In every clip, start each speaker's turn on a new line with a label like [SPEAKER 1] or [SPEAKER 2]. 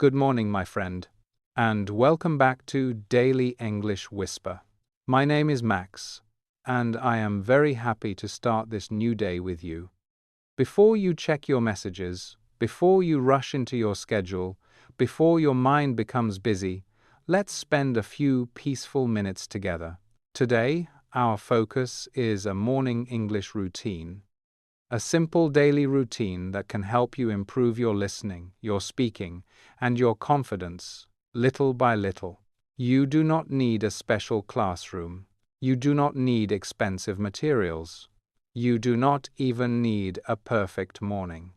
[SPEAKER 1] Good morning, my friend, and welcome back to Daily English Whisper. My name is Max, and I am very happy to start this new day with you. Before you check your messages, before you rush into your schedule, before your mind becomes busy, let's spend a few peaceful minutes together. Today, our focus is a morning English routine. A simple daily routine that can help you improve your listening, your speaking, and your confidence, little by little. You do not need a special classroom. You do not need expensive materials. You do not even need a perfect morning.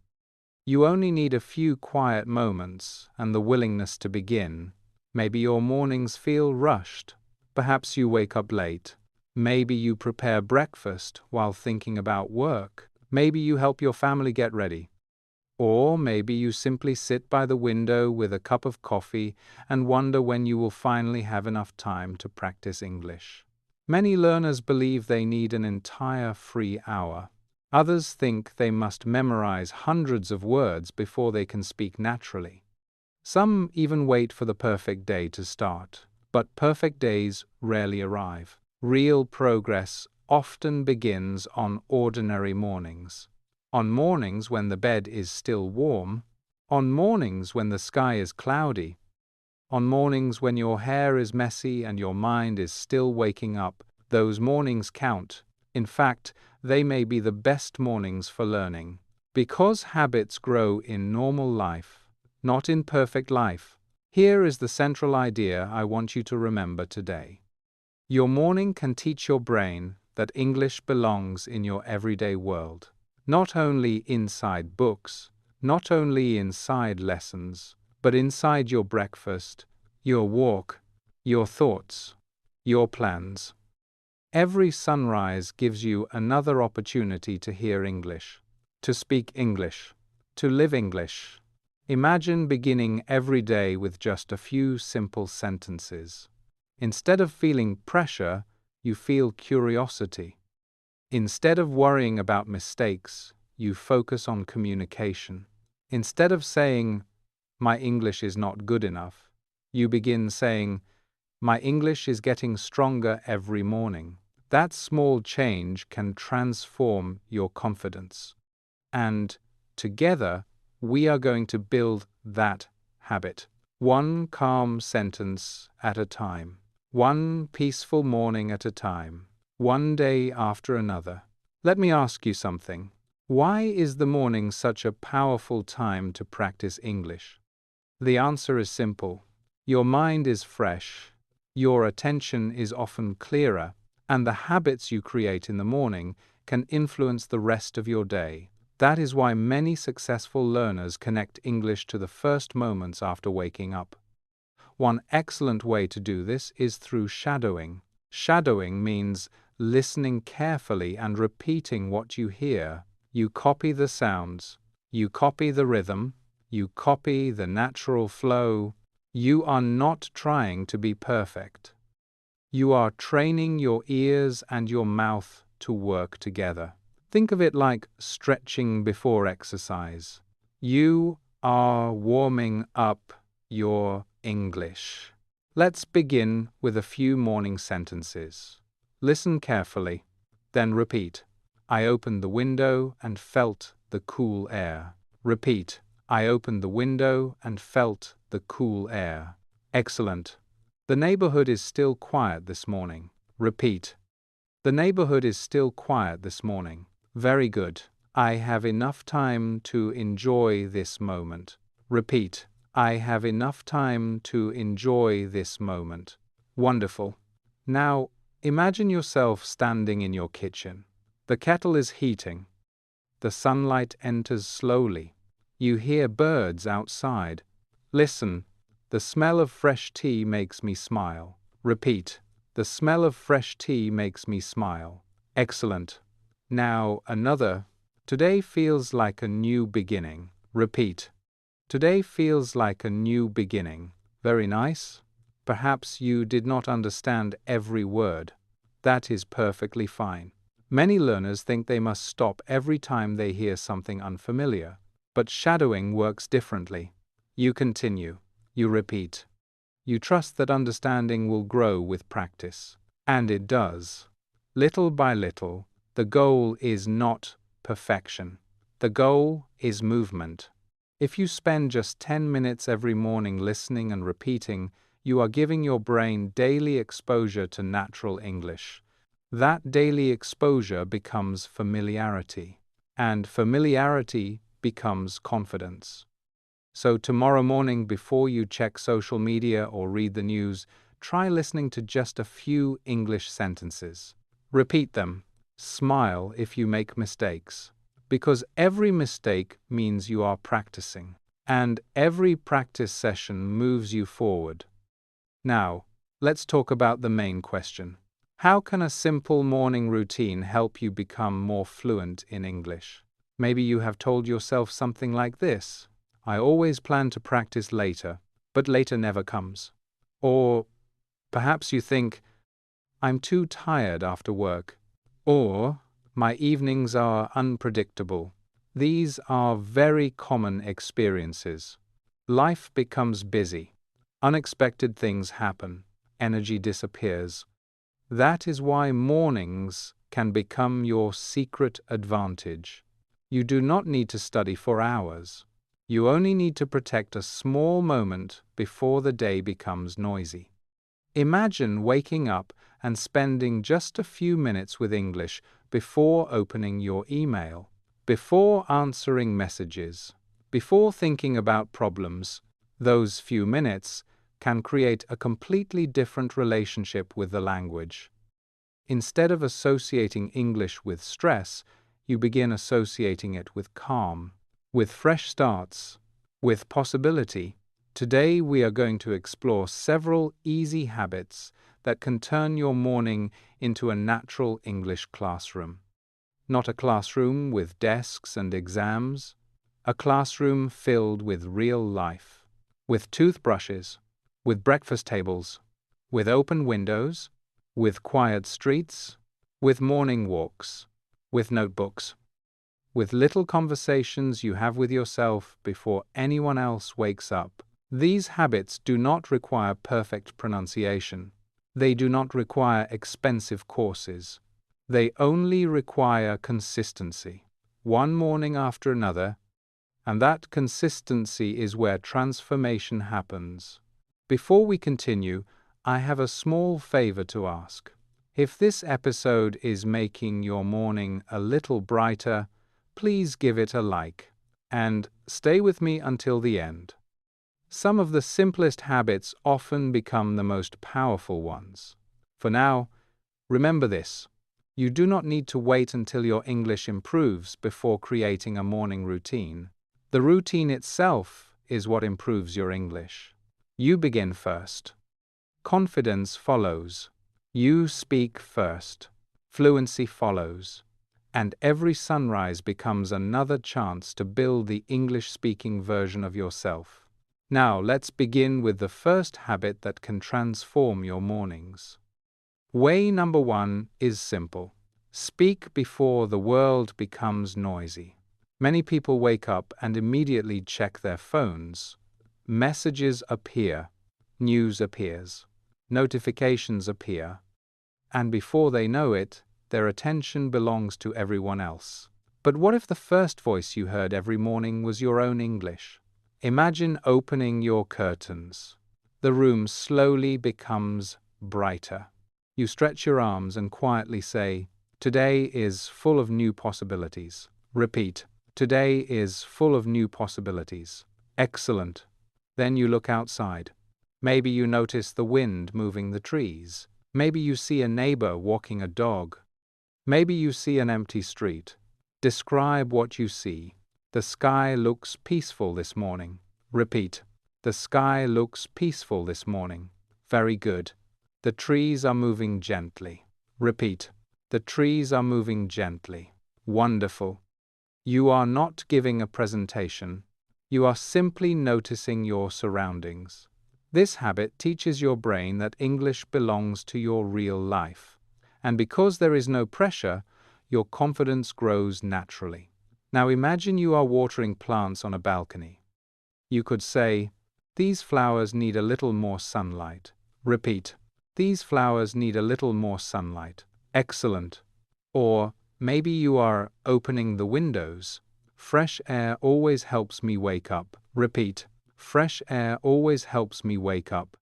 [SPEAKER 1] You only need a few quiet moments and the willingness to begin. Maybe your mornings feel rushed. Perhaps you wake up late. Maybe you prepare breakfast while thinking about work. Maybe you help your family get ready. Or maybe you simply sit by the window with a cup of coffee and wonder when you will finally have enough time to practice English. Many learners believe they need an entire free hour. Others think they must memorize hundreds of words before they can speak naturally. Some even wait for the perfect day to start. But perfect days rarely arrive. Real progress often begins on ordinary mornings. On mornings when the bed is still warm, on mornings when the sky is cloudy, on mornings when your hair is messy and your mind is still waking up, those mornings count. In fact, they may be the best mornings for learning. Because habits grow in normal life, not in perfect life, here is the central idea I want you to remember today. Your morning can teach your brain that English belongs in your everyday world. Not only inside books, not only inside lessons, but inside your breakfast, your walk, your thoughts, your plans. Every sunrise gives you another opportunity to hear English, to speak English, to live English. Imagine beginning every day with just a few simple sentences. Instead of feeling pressure, you feel curiosity. Instead of worrying about mistakes, you focus on communication. Instead of saying, "My English is not good enough," you begin saying, "My English is getting stronger every morning." That small change can transform your confidence. And together, we are going to build that habit. One calm sentence at a time. One peaceful morning at a time. One day after another. Let me ask you something. Why is the morning such a powerful time to practice English? The answer is simple. Your mind is fresh, your attention is often clearer, and the habits you create in the morning can influence the rest of your day. That is why many successful learners connect English to the first moments after waking up. One excellent way to do this is through shadowing. Shadowing means listening carefully and repeating what you hear. You copy the sounds, you copy the rhythm, you copy the natural flow. You are not trying to be perfect. You are training your ears and your mouth to work together. Think of it like stretching before exercise. You are warming up your English. Let's begin with a few morning sentences. Listen carefully, then repeat. I opened the window and felt the cool air. Repeat. I opened the window and felt the cool air. Excellent. The neighborhood is still quiet this morning. Repeat. The neighborhood is still quiet this morning. Very good. I have enough time to enjoy this moment. Repeat. I have enough time to enjoy this moment. Wonderful. Now, imagine yourself standing in your kitchen. The kettle is heating. The sunlight enters slowly. You hear birds outside. Listen. The smell of fresh tea makes me smile. Repeat. The smell of fresh tea makes me smile. Excellent. Now another. Today feels like a new beginning. Repeat. Today feels like a new beginning. Very nice. Perhaps you did not understand every word. That is perfectly fine. Many learners think they must stop every time they hear something unfamiliar, but shadowing works differently. You continue. You repeat. You trust that understanding will grow with practice. And it does. Little by little, the goal is not perfection. The goal is movement. If you spend just 10 minutes every morning listening and repeating, you are giving your brain daily exposure to natural English. That daily exposure becomes familiarity, and familiarity becomes confidence. So tomorrow morning, before you check social media or read the news, try listening to just a few English sentences. Repeat them. Smile if you make mistakes, because every mistake means you are practicing, and every practice session moves you forward. Now, let's talk about the main question. How can a simple morning routine help you become more fluent in English? Maybe you have told yourself something like this: I always plan to practice later, but later never comes. Or perhaps you think, I'm too tired after work. Or, my evenings are unpredictable. These are very common experiences. Life becomes busy. Unexpected things happen. Energy disappears. That is why mornings can become your secret advantage. You do not need to study for hours. You only need to protect a small moment before the day becomes noisy. Imagine waking up and spending just a few minutes with English before opening your email, before answering messages, before thinking about problems. Those few minutes can create a completely different relationship with the language. Instead of associating English with stress, you begin associating it with calm, with fresh starts, with possibility. Today we are going to explore several easy habits that can turn your morning into a natural English classroom. Not a classroom with desks and exams, a classroom filled with real life, with toothbrushes, with breakfast tables, with open windows, with quiet streets, with morning walks, with notebooks, with little conversations you have with yourself before anyone else wakes up. These habits do not require perfect pronunciation. They do not require expensive courses. They only require consistency, one morning after another, and that consistency is where transformation happens. Before we continue, I have a small favor to ask. If this episode is making your morning a little brighter, please give it a like, and stay with me until the end. Some of the simplest habits often become the most powerful ones. For now, remember this: you do not need to wait until your English improves before creating a morning routine. The routine itself is what improves your English. You begin first. Confidence follows. You speak first. Fluency follows. And every sunrise becomes another chance to build the English-speaking version of yourself. Now, let's begin with the first habit that can transform your mornings. Way number 1 is simple. Speak before the world becomes noisy. Many people wake up and immediately check their phones. Messages appear, news appears, notifications appear, and before they know it, their attention belongs to everyone else. But what if the first voice you heard every morning was your own English? Imagine opening your curtains. The room slowly becomes brighter. You stretch your arms and quietly say, "Today is full of new possibilities." Repeat, "Today is full of new possibilities." Excellent. Then you look outside. Maybe you notice the wind moving the trees. Maybe you see a neighbor walking a dog. Maybe you see an empty street. Describe what you see. The sky looks peaceful this morning. Repeat, "The sky looks peaceful this morning." Very good. The trees are moving gently. Repeat, "The trees are moving gently." Wonderful. You are not giving a presentation. You are simply noticing your surroundings. This habit teaches your brain that English belongs to your real life. And because there is no pressure, your confidence grows naturally. Now imagine you are watering plants on a balcony. You could say, These flowers need a little more sunlight. Repeat. These flowers need a little more sunlight. Excellent. Or maybe you are opening the windows. Fresh air always helps me wake up. Repeat. Fresh air always helps me wake up.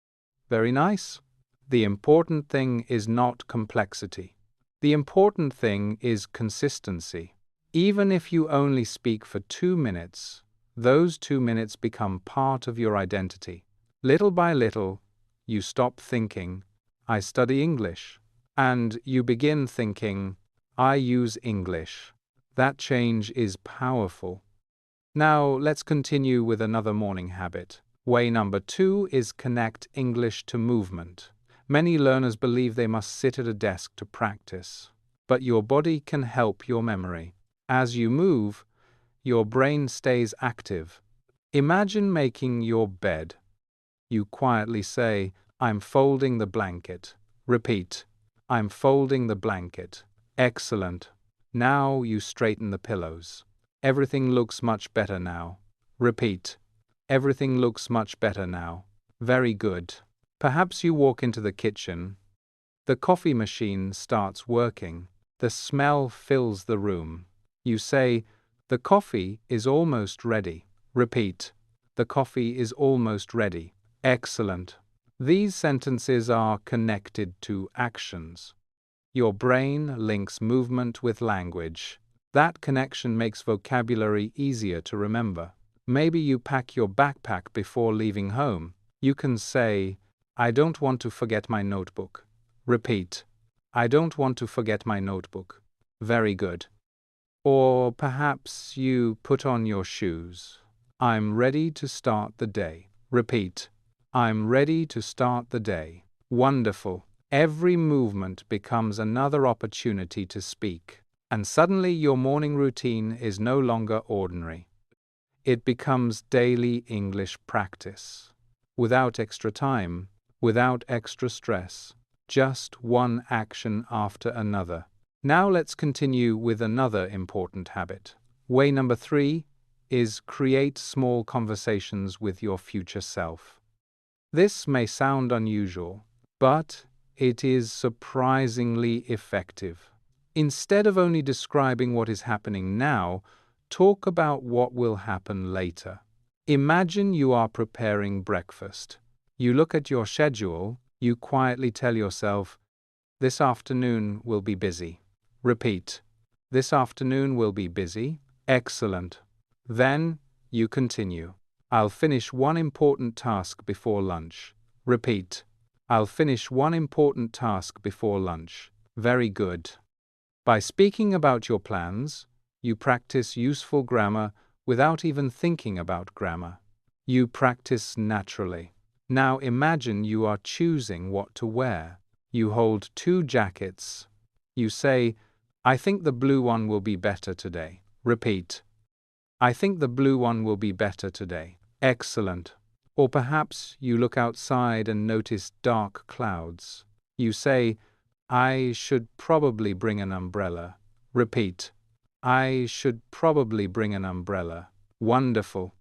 [SPEAKER 1] Very nice. The important thing is not complexity. The important thing is consistency. Even if you only speak for 2 minutes, those 2 minutes become part of your identity. Little by little, you stop thinking, I study English, and you begin thinking, I use English. That change is powerful. Now, let's continue with another morning habit. Way number 2 is connect English to movement. Many learners believe they must sit at a desk to practice, but your body can help your memory. As you move, your brain stays active. Imagine making your bed. You quietly say, I'm folding the blanket. Repeat, I'm folding the blanket. Excellent. Now you straighten the pillows. Everything looks much better now. Repeat, everything looks much better now. Very good. Perhaps you walk into the kitchen. The coffee machine starts working. The smell fills the room. You say, the coffee is almost ready. Repeat, the coffee is almost ready. Excellent. These sentences are connected to actions. Your brain links movement with language. That connection makes vocabulary easier to remember. Maybe you pack your backpack before leaving home. You can say, I don't want to forget my notebook. Repeat, I don't want to forget my notebook. Very good. Or perhaps you put on your shoes. I'm ready to start the day. Repeat, I'm ready to start the day. Wonderful. Every movement becomes another opportunity to speak, and suddenly your morning routine is no longer ordinary. It becomes daily English practice. Without extra time, without extra stress, just one action after another. Now let's continue with another important habit. Way number 3 is create small conversations with your future self. This may sound unusual, but it is surprisingly effective. Instead of only describing what is happening now, talk about what will happen later. Imagine you are preparing breakfast. You look at your schedule, you quietly tell yourself, this afternoon will be busy. Repeat, this afternoon will be busy. Excellent. Then you continue. I'll finish one important task before lunch. Repeat, I'll finish one important task before lunch. Very good. By speaking about your plans, you practice useful grammar without even thinking about grammar. You practice naturally. Now imagine you are choosing what to wear. You hold 2 jackets. You say, I think the blue one will be better today. Repeat, I think the blue one will be better today. Excellent. Or perhaps you look outside and notice dark clouds. You say, I should probably bring an umbrella. Repeat, I should probably bring an umbrella. Wonderful.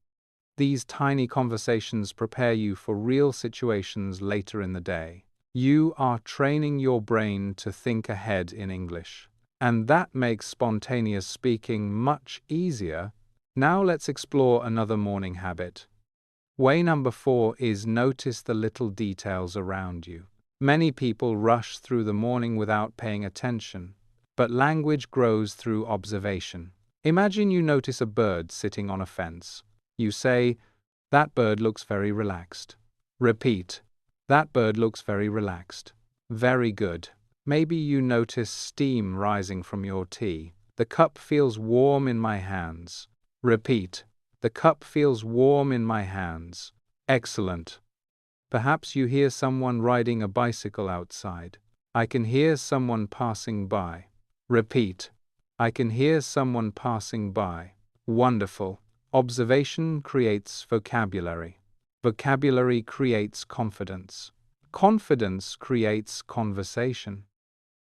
[SPEAKER 1] These tiny conversations prepare you for real situations later in the day. You are training your brain to think ahead in English, and that makes spontaneous speaking much easier. Now let's explore another morning habit. Way number 4 is notice the little details around you. Many people rush through the morning without paying attention, but language grows through observation. Imagine you notice a bird sitting on a fence. You say, that bird looks very relaxed. Repeat, that bird looks very relaxed. Very good. Maybe you notice steam rising from your tea. The cup feels warm in my hands. Repeat, the cup feels warm in my hands. Excellent. Perhaps you hear someone riding a bicycle outside. I can hear someone passing by. Repeat, I can hear someone passing by. Wonderful. Observation creates vocabulary. Vocabulary creates confidence. Confidence creates conversation.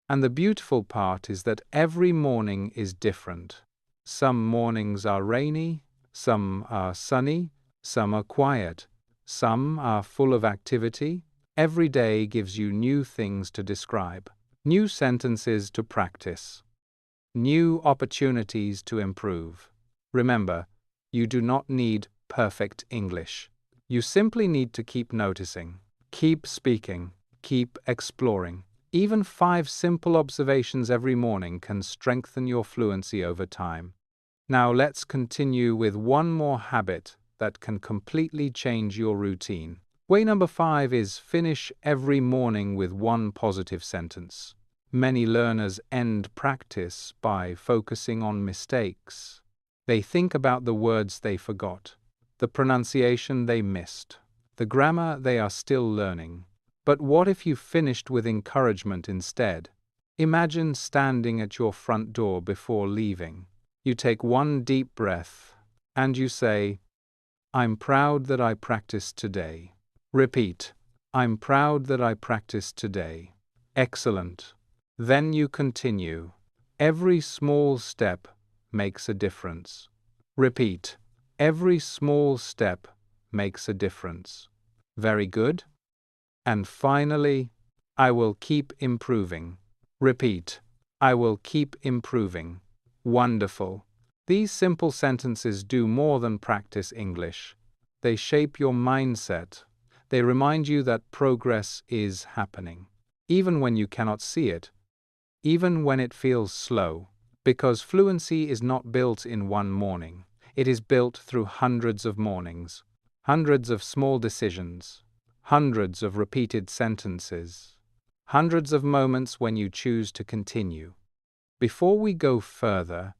[SPEAKER 1] And the beautiful part is that every morning is different. Some mornings are rainy, some are sunny, some are quiet, Some are full of activity. Every day gives you new things to describe, new sentences to practice, new opportunities to improve. Remember, you do not need perfect English. You simply need to keep noticing, keep speaking, keep exploring. Even 5 simple observations every morning can strengthen your fluency over time. Now let's continue with one more habit that can completely change your routine. Way number 5 is finish every morning with one positive sentence. Many learners end practice by focusing on mistakes. They think about the words they forgot, the pronunciation they missed, the grammar they are still learning. But what if you finished with encouragement instead? Imagine standing at your front door before leaving. You take one deep breath and you say, "I'm proud that I practiced today." Repeat, "I'm proud that I practiced today." Excellent. Then you continue. Every small step makes a difference. Repeat, every small step makes a difference. Very good. And finally, I will keep improving. Repeat, I will keep improving. Wonderful. These simple sentences do more than practice English. They shape your mindset. They remind you that progress is happening, even when you cannot see it, even when it feels slow, because fluency is not built in one morning. It is built through hundreds of mornings, hundreds of small decisions, hundreds of repeated sentences, hundreds of moments when you choose to continue. Before we go further,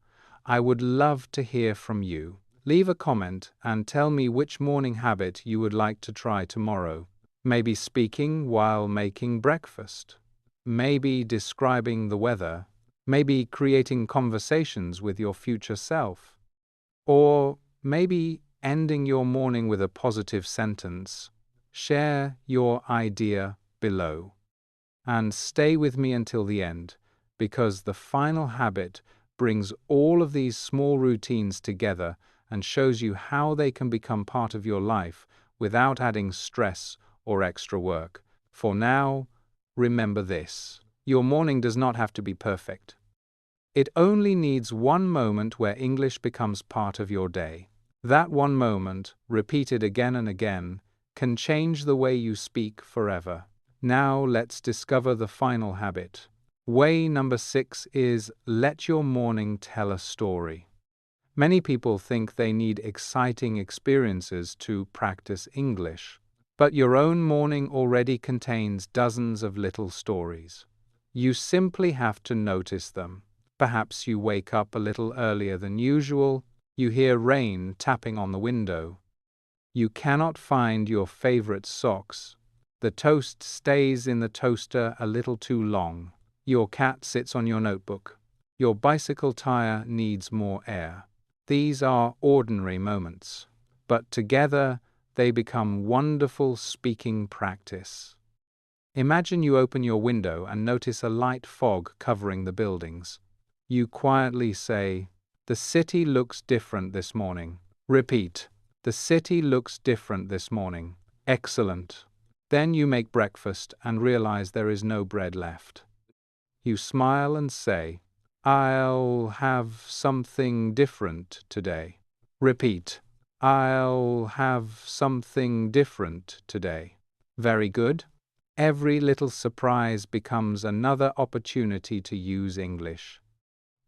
[SPEAKER 1] I would love to hear from you. Leave a comment and tell me which morning habit you would like to try tomorrow. Maybe speaking while making breakfast. Maybe describing the weather. Maybe creating conversations with your future self. Or maybe ending your morning with a positive sentence. Share your idea below. And stay with me until the end, because the final habit brings all of these small routines together and shows you how they can become part of your life without adding stress or extra work. For now, remember this: your morning does not have to be perfect. It only needs one moment where English becomes part of your day. That one moment, repeated again and again, can change the way you speak forever. Now let's discover the final habit. Way number 6 is let your morning tell a story. Many people think they need exciting experiences to practice English, but your own morning already contains dozens of little stories. You simply have to notice them. Perhaps you wake up a little earlier than usual, you hear rain tapping on the window. You cannot find your favorite socks. The toast stays in the toaster a little too long. Your cat sits on your notebook. Your bicycle tire needs more air. These are ordinary moments, but together they become wonderful speaking practice. Imagine you open your window and notice a light fog covering the buildings. You quietly say, "The city looks different this morning." Repeat, "The city looks different this morning." Excellent. Then you make breakfast and realize there is no bread left. You smile and say, "I'll have something different today." Repeat, "I'll have something different today." Very good. Every little surprise becomes another opportunity to use English.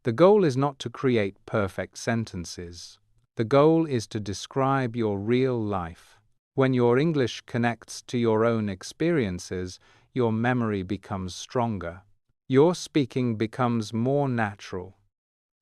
[SPEAKER 1] The goal is not to create perfect sentences. The goal is to describe your real life. When your English connects to your own experiences, your memory becomes stronger. Your speaking becomes more natural,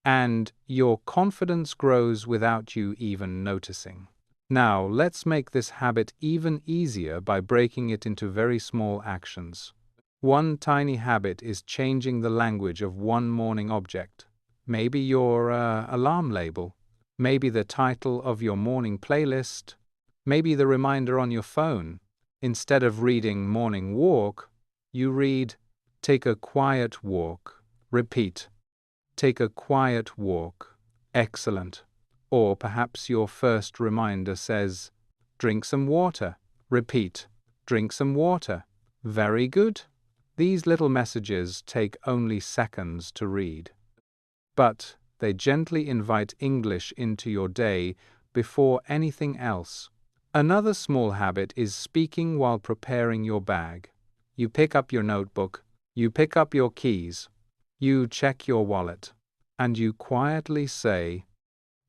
[SPEAKER 1] and your confidence grows without you even noticing. Now, let's make this habit even easier by breaking it into very small actions. One tiny habit is changing the language of one morning object. Maybe your alarm label, maybe the title of your morning playlist, maybe the reminder on your phone. Instead of reading morning walk, you read take a quiet walk. Repeat, take a quiet walk. Excellent. Or perhaps your first reminder says, drink some water. Repeat. Drink some water. Very good. These little messages take only seconds to read, but they gently invite English into your day before anything else. Another small habit is speaking while preparing your bag. You pick up your notebook, you pick up your keys, you check your wallet, and you quietly say,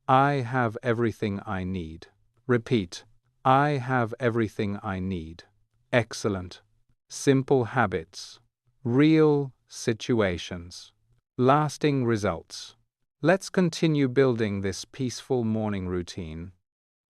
[SPEAKER 1] "I have everything I need." Repeat, "I have everything I need." Excellent. Simple habits. Real situations. Lasting results. Let's continue building this peaceful morning routine,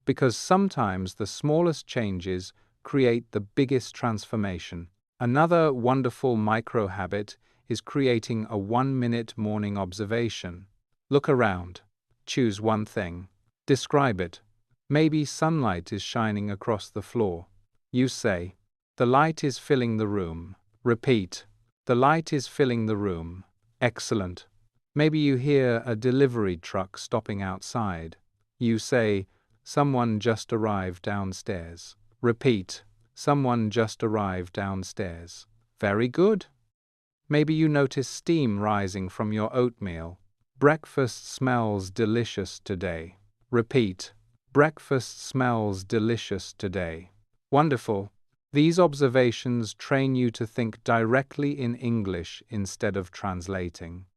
[SPEAKER 1] because sometimes the smallest changes create the biggest transformation. Another wonderful micro habit is creating a 1-minute morning observation. Look around. Choose one thing. Describe it. Maybe sunlight is shining across the floor. You say, "The light is filling the room." Repeat, "The light is filling the room." Excellent. Maybe you hear a delivery truck stopping outside. You say, "Someone just arrived downstairs." Repeat, "Someone just arrived downstairs." Very good. Maybe you notice steam rising from your oatmeal. Breakfast smells delicious today. Repeat, "Breakfast smells delicious today." Wonderful. These observations train you to think directly in English instead of translating.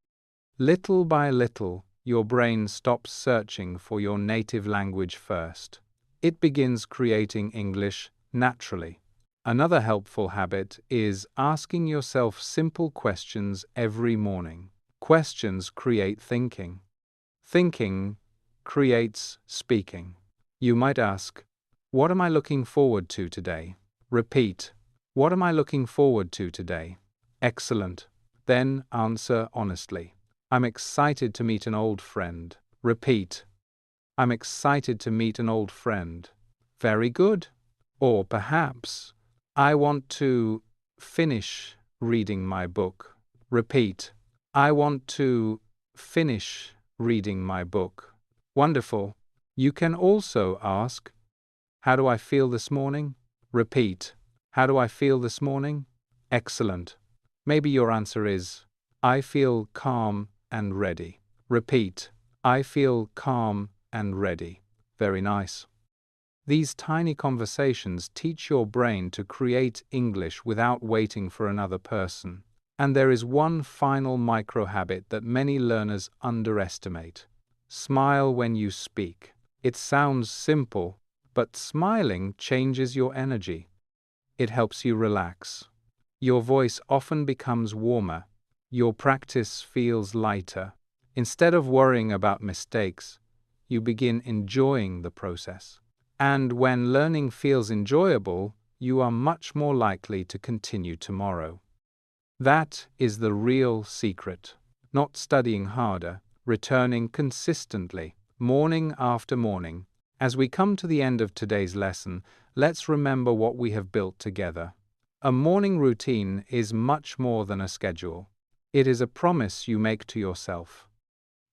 [SPEAKER 1] Little by little, your brain stops searching for your native language first. It begins creating English naturally. Another helpful habit is asking yourself simple questions every morning. Questions create thinking. Thinking creates speaking. You might ask, "What am I looking forward to today?" Repeat, "What am I looking forward to today?" Excellent. Then answer honestly. "I'm excited to meet an old friend." Repeat, "I'm excited to meet an old friend." Very good. Or perhaps, "I want to finish reading my book." Repeat, "I want to finish reading my book." Wonderful. You can also ask, "How do I feel this morning?" Repeat, "How do I feel this morning?" Excellent. Maybe your answer is, "I feel calm and ready." Repeat, "I feel calm and ready." Very nice. These tiny conversations teach your brain to create English without waiting for another person. And there is one final micro habit that many learners underestimate. Smile when you speak. It sounds simple, but smiling changes your energy. It helps you relax. Your voice often becomes warmer. Your practice feels lighter. Instead of worrying about mistakes, you begin enjoying the process. And when learning feels enjoyable, you are much more likely to continue tomorrow. That is the real secret. Not studying harder, returning consistently, morning after morning. As we come to the end of today's lesson, let's remember what we have built together. A morning routine is much more than a schedule. It is a promise you make to yourself.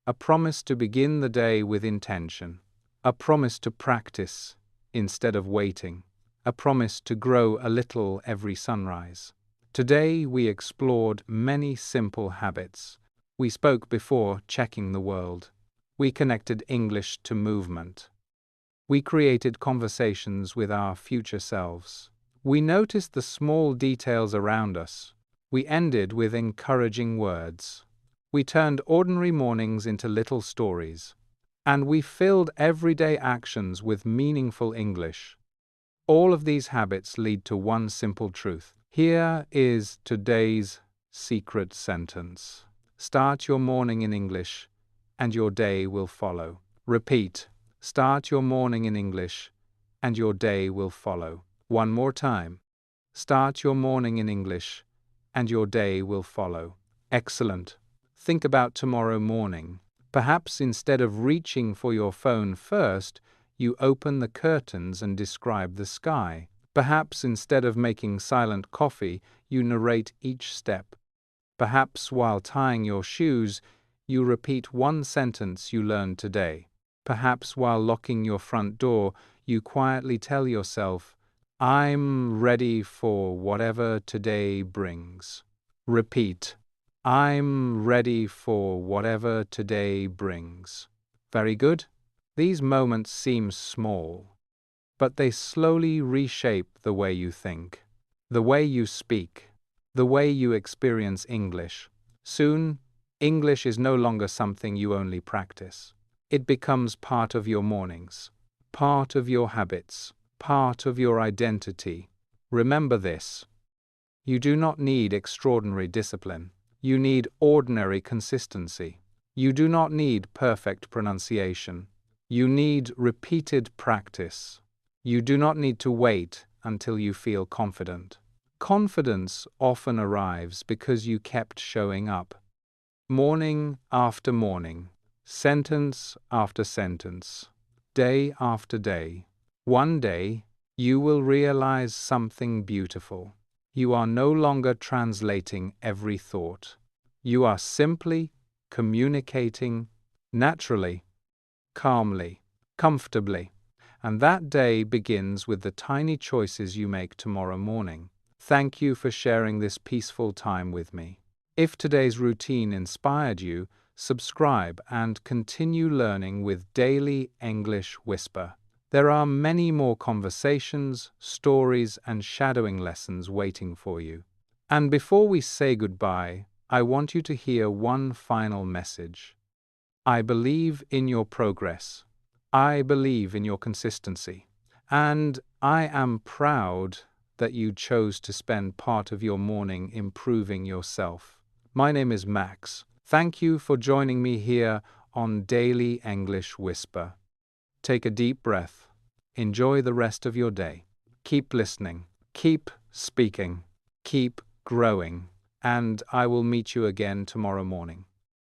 [SPEAKER 1] A promise to begin the day with intention. A promise to practice instead of waiting. A promise to grow a little every sunrise. Today we explored many simple habits. We spoke before checking the world. We connected English to movement. We created conversations with our future selves. We noticed the small details around us. We ended with encouraging words. We turned ordinary mornings into little stories. And we filled everyday actions with meaningful English. All of these habits lead to one simple truth. Here is today's secret sentence. Start your morning in English, and your day will follow. Repeat. Start your morning in English, and your day will follow. One more time. Start your morning in English, and your day will follow. Excellent. Think about tomorrow morning. Perhaps instead of reaching for your phone first, you open the curtains and describe the sky. Perhaps instead of making silent coffee, you narrate each step. Perhaps while tying your shoes, you repeat one sentence you learned today. Perhaps while locking your front door, you quietly tell yourself, I'm ready for whatever today brings. Repeat. I'm ready for whatever today brings. Very good. These moments seem small, but they slowly reshape the way you think, the way you speak, the way you experience English. Soon, English is no longer something you only practice. It becomes part of your mornings, part of your habits, part of your identity. Remember this. You do not need extraordinary discipline. You need ordinary consistency. You do not need perfect pronunciation. You need repeated practice. You do not need to wait until you feel confident. Confidence often arrives because you kept showing up. Morning after morning, sentence after sentence, day after day. One day, you will realize something beautiful. You are no longer translating every thought. You are simply communicating naturally, calmly, comfortably. And that day begins with the tiny choices you make tomorrow morning. Thank you for sharing this peaceful time with me. If today's routine inspired you, subscribe and continue learning with Daily English Whisper. There are many more conversations, stories, and shadowing lessons waiting for you. And before we say goodbye, I want you to hear one final message. I believe in your progress. I believe in your consistency. And I am proud that you chose to spend part of your morning improving yourself. My name is Max. Thank you for joining me here on Daily English Whisper. Take a deep breath. Enjoy the rest of your day. Keep listening. Keep speaking. Keep growing. And I will meet you again tomorrow morning.